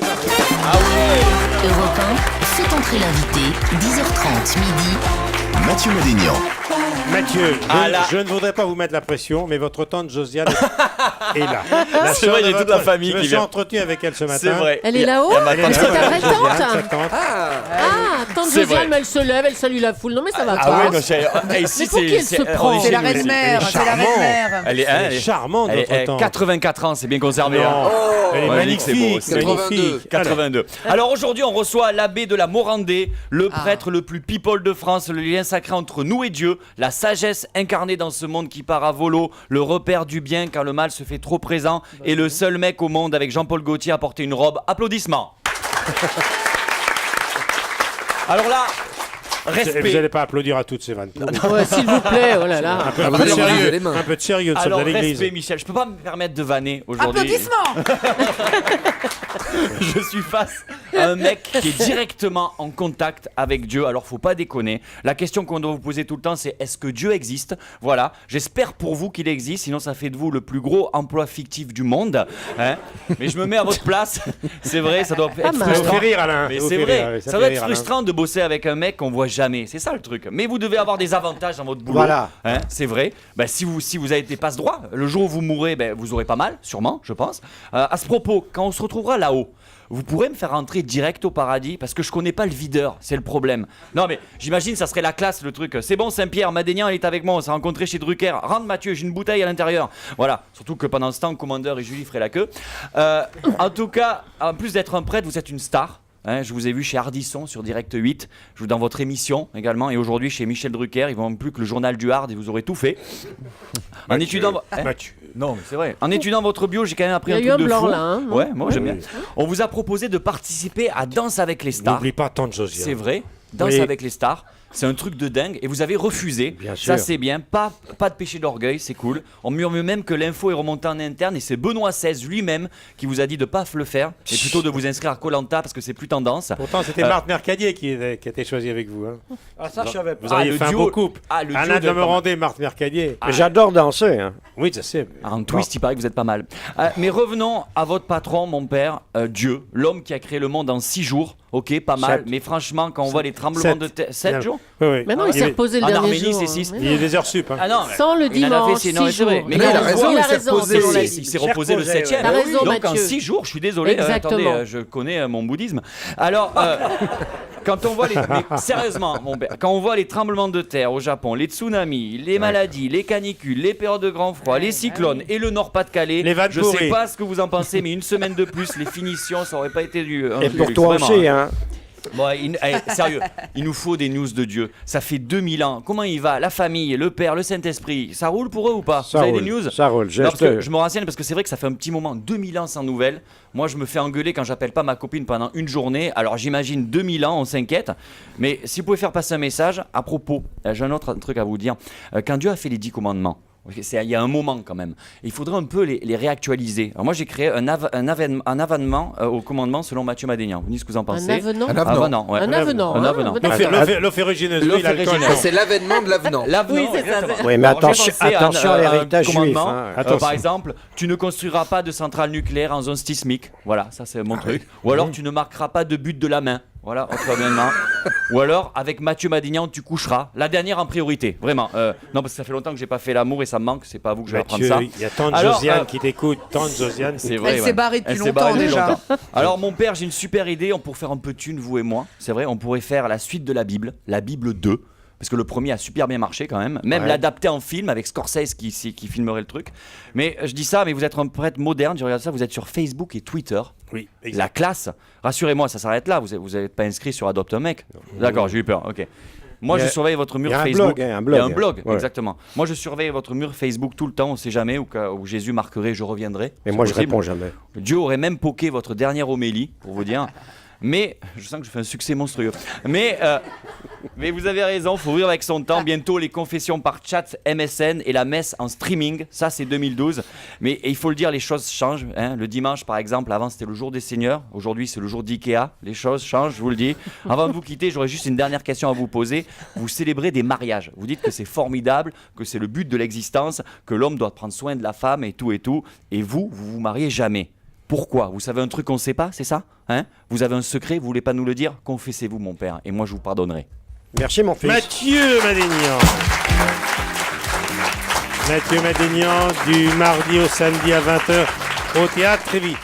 Ah ouais. Europe 1, fait entrer l'invité, 10h30 midi. Mathieu Madénian. Mathieu, Ah là. je ne voudrais pas vous mettre la pression, mais votre tante Josiane est là. C'est vrai, j'ai toute la famille je me qui suis vient. entretenu avec elle ce matin. C'est vrai. Elle est là-haut. Elle est là, C'est ta vraie Josiane, tante. sa tante. Tante C'est Josiane, vrai. mais elle se lève, elle salue la foule. Non mais ça va Ah pas. ouais, non, ici Mais pour qui elle se prend on est C'est la chez nous, reine mère, c'est la reine mère. Elle est, hein, Elle est charmante, elle votre est tante. 84 ans, c'est bien conservé. hein. Non, elle est Ouais, je dis que c'est beau magnifique, aussi. magnifique. 82. Alors aujourd'hui, on reçoit l'abbé de la Morandée, le prêtre le plus people de France, le lien sacré entre nous et Dieu, la sagesse incarnée dans ce monde qui part à volo, le repère du bien quand le mal se fait trop présent, et le seul mec au monde avec Jean-Paul Gaultier à porter une robe. Applaudissements. Alors là, Vous respect. n'allez pas applaudir à toutes ces vannes. Ouais, s'il vous plaît, oh là là. Un peu Ah, de vous allez sérieux, lever les mains. un peu de sérieux, nous sommes Alors à l'église. respect, Michel, je peux pas me permettre de vanner aujourd'hui. Applaudissements. Je suis face à un mec qui est directement en contact avec Dieu. Alors faut pas déconner. La question qu'on doit vous poser tout le temps, c'est est-ce que Dieu existe? Voilà. J'espère pour vous qu'il existe, sinon ça fait de vous le plus gros emploi fictif du monde. Hein, mais je me mets à votre place. C'est vrai, ça doit être mal. Ça vous frustrant. fait rire, Alain. Mais Ça vous c'est fait vrai, rire, ça fait doit être rire, Alain. frustrant de bosser avec un mec qu'on voit jamais. C'est ça le truc. Mais vous devez avoir des avantages dans votre boulot. Voilà. Hein, c'est vrai. Ben, si vous avez été passe-droit, le jour où vous mourrez, ben, vous aurez pas mal, sûrement, je pense. À ce propos, quand on se retrouvera là-haut, vous pourrez me faire rentrer direct au paradis parce que je connais pas le videur, c'est le problème. Non mais j'imagine ça serait la classe le truc. C'est bon Saint-Pierre, Madénian elle est avec moi, on s'est rencontrés chez Drucker. Rentre Mathieu, j'ai une bouteille à l'intérieur. Voilà, surtout que pendant ce temps, Commandeur et Julie feraient la queue. En tout cas, en plus d'être un prêtre, vous êtes une star. Hein, je vous ai vu chez Ardisson sur Direct 8, je vous dans votre émission également, et aujourd'hui chez Michel Drucker, il ne manque plus que le journal du Hard et vous aurez tout fait. En étudiant, hein Mathieu. non, mais c'est vrai. En étudiant votre bio, j'ai quand même appris Il un y a eu truc un de blanc, fou. là, hein, non Ouais, moi j'aime Oui. bien. On vous a proposé de participer à Danse avec les stars. N'oublie pas tante Josiane. C'est vrai. Danse Oui. avec les stars. C'est un truc de dingue et vous avez refusé. Bien Ça sûr. c'est bien. Pas de péché d'orgueil, c'est cool. On murmure même que l'info est remontée en interne et c'est Benoît XVI lui-même qui vous a dit de pas le faire, mais plutôt de vous inscrire à Koh-Lanta parce que c'est plus tendance. Pourtant, c'était Marthe Mercadier qui a été choisi avec vous. Hein. Ah ça je savais pas. Vous auriez le fait un duo- beau couple. Ah, le duo Alain de de Morandé, Marthe Mercadier. Mais j'adore danser. Hein. Oui, je sais. En twist, il paraît que vous êtes pas mal. Mais revenons à votre patron, mon père, Dieu, l'homme qui a créé le monde en 6 jours. Ok, pas mal. Sept. Mais franchement, quand on voit les tremblements de terre. 7 jours. Oui, oui. Mais non, il s'est reposé le En dernier Arménie, jour. c'est 6. Mais Il y a des heures sup. Hein. Ah non, mais Sans le il en a fait dimanche, six, non, 6 c'est vrai. jours. Mais il a raison, il a il s'est raison, reposé. selon la il vie. s'est reposé le reposé, 7ème. T'as raison, Donc en Mathieu. 6 jours, je suis désolé. Exactement. Attendez, je connais mon bouddhisme. Alors, quand on voit les. Mais sérieusement, mon père, quand on voit les tremblements de terre au Japon, les tsunamis, les maladies, les canicules, les périodes de grand froid, les cyclones et le Nord-Pas-de-Calais, Les vannes je sais pourries. pas ce que vous en pensez, mais une semaine de plus, les finitions, ça aurait pas été du. Et du pour luxe, toi vraiment, aussi, hein. hein. Bon, sérieux, il nous faut des news de Dieu. Ça fait 2000 ans. Comment il va? La famille, le Père, le Saint-Esprit, ça roule pour eux ou pas? Ça Vous avez roule, des news? ça roule. Non, parce que je me renseigne parce que c'est vrai que ça fait un petit moment, 2000 ans sans nouvelles. Moi, je me fais engueuler quand j'appelle pas ma copine pendant une journée. Alors, j'imagine 2000 ans, on s'inquiète. Mais si vous pouvez faire passer un message à propos, j'ai un autre truc à vous dire. Quand Dieu a fait les 10 commandements, il y a un moment quand même. Il faudrait un peu les réactualiser. Alors moi j'ai créé un avenant au commandement selon Mathieu Madénian. Vous dites ce que vous en pensez? Un avenant. Un avenant. Avenant, ouais. Un avenant. Un hein, avenant. L'offérigineuse, oui, l'alcool. L'offérigineuse. C'est l'avènement de l'avenant. L'avenant, Oui, c'est ça, exactement. c'est- Oui, mais Alors, j'ai attention, pensé à attention à l'héritage juif. commandement. Hein. Attention. Par exemple, tu ne construiras pas de centrale nucléaire en zone sismique. Voilà, ça c'est mon truc. Ou alors tu ne marqueras pas de but de la main. Voilà, autre amendement. Ou alors, avec Mathieu Madénian, tu coucheras. La dernière en priorité, vraiment. Non, parce que ça fait longtemps que j'ai pas fait l'amour et ça me manque. C'est pas à vous que je vais apprendre Mathieu, ça. il y a tante Alors, Josiane qui t'écoute. Tante Josiane. C'est vrai. Elle ouais. s'est barrée depuis Elle s'est longtemps barrée depuis déjà. longtemps. Alors, mon père, j'ai une super idée. On pourrait faire un peu de thune, vous et moi. C'est vrai, on pourrait faire la suite de la Bible 2. Parce que le premier a super bien marché quand même. Même Ouais. l'adapter en film avec Scorsese qui filmerait le truc. Mais je dis ça, mais vous êtes un prêtre moderne. Je regarde ça, vous êtes sur Facebook et Twitter. Oui, La exact. classe. Rassurez-moi, ça s'arrête là. Vous n'êtes pas inscrit sur Adopte un mec. D'accord, j'ai eu peur. Ok. Moi, Il y a- je surveille votre mur il y a un Facebook. blog, hein, un Il y a un blog. blog, Ouais. exactement. Moi, je surveille votre mur Facebook tout le temps. On ne sait jamais où Jésus marquerait je reviendrai. Mais C'est moi, je possible. réponds jamais. Dieu aurait même poqué votre dernière homélie, pour vous dire. Mais je sens que je fais un succès monstrueux. Mais vous avez raison, faut vivre avec son temps. Bientôt les confessions par chat MSN et la messe en streaming. Ça c'est 2012. Mais il faut le dire, les choses changent. Hein. Le dimanche par exemple, avant c'était le jour des seigneurs. Aujourd'hui c'est le jour d'Ikea. Les choses changent, je vous le dis. Avant de vous quitter, j'aurais juste une dernière question à vous poser. Vous célébrez des mariages. Vous dites que c'est formidable, que c'est le but de l'existence, que l'homme doit prendre soin de la femme et tout. Et vous vous mariez jamais. Pourquoi? Vous savez un truc qu'on ne sait pas, c'est ça, hein? Vous avez un secret, vous voulez pas nous le dire? Confessez-vous, mon père, et moi je vous pardonnerai. Merci, mon fils. Mathieu Madénian. Mathieu Madénian, du mardi au samedi à 20h au Théâtre Trévis.